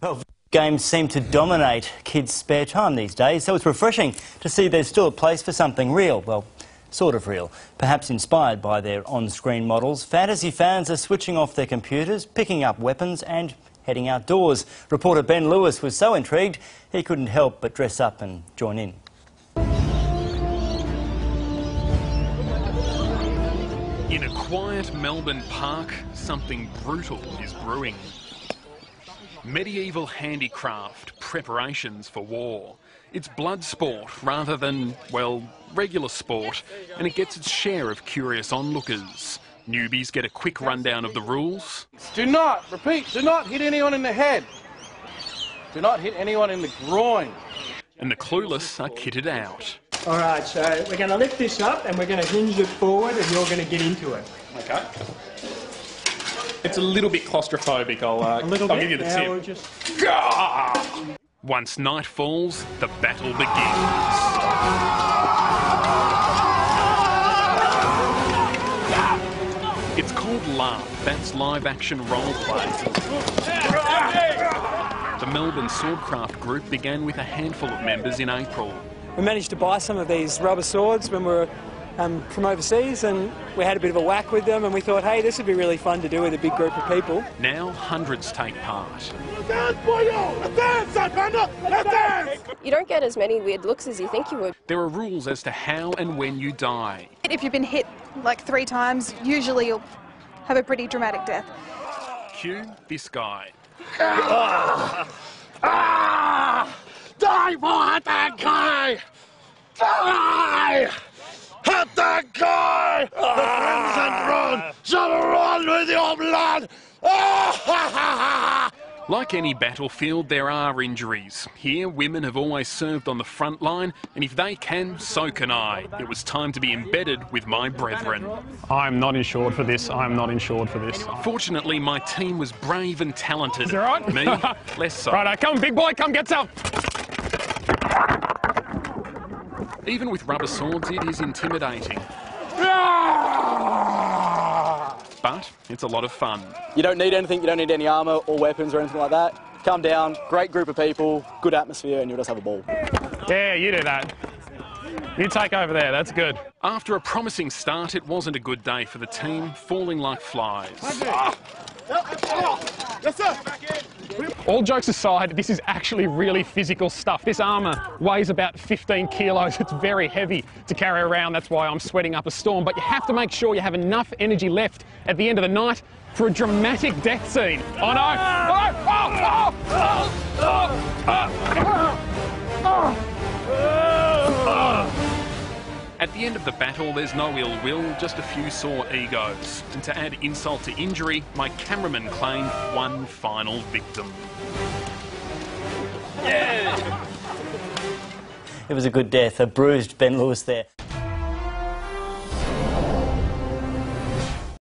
Well, games seem to dominate kids' spare time these days, so it's refreshing to see there's still a place for something real. Well, sort of real. Perhaps inspired by their on-screen models, fantasy fans are switching off their computers, picking up weapons and heading outdoors. Reporter Ben Lewis was so intrigued he couldn't help but dress up and join in. In a quiet Melbourne park, something brutal is brewing. Medieval handicraft, preparations for war. It's blood sport rather than, well, regular sport, and it gets its share of curious onlookers. Newbies get a quick rundown of the rules. Do not hit anyone in the head. Do not hit anyone in the groin. And the clueless are kitted out. All right, so we're going to lift this up and we're going to hinge it forward and you're going to get into it. Okay. It's a little bit claustrophobic, I'll give you the tip. We'll just... Once night falls, the battle begins. It's called Laugh, that's live action role play. The Melbourne Swordcraft group began with a handful of members in April. We managed to buy some of these rubber swords when we were from overseas, and we had a bit of a whack with them, and we thought, hey, this would be really fun to do with a big group of people. Now hundreds take part. You don't get as many weird looks as you think you would. There are rules as to how and when you die. If you've been hit like 3 times, usually you'll have a pretty dramatic death. Cue this guy. Die for that guy! Die! Hit that guy! The crimson run shall run with your blood! Like any battlefield, there are injuries. Here, women have always served on the front line, and if they can, so can I. It was time to be embedded with my brethren. I'm not insured for this. I'm not insured for this. Fortunately, my team was brave and talented. Is that right? Me, less so. Righto, come big boy, come get some! Even with rubber swords, it is intimidating. But it's a lot of fun. You don't need anything, you don't need any armour or weapons or anything like that. Come down, great group of people, good atmosphere, and you'll just have a ball. Yeah, you do that. You take over there, that's good. After a promising start, it wasn't a good day for the team, falling like flies. Yes, sir! All jokes aside, this is actually really physical stuff. This armour weighs about 15 kilos. It's very heavy to carry around. That's why I'm sweating up a storm. But you have to make sure you have enough energy left at the end of the night for a dramatic death scene. Oh no! At the end of the battle, there's no ill will, just a few sore egos. And to add insult to injury, my cameraman claimed one final victim. It was a good death, a bruised Ben Lewis there.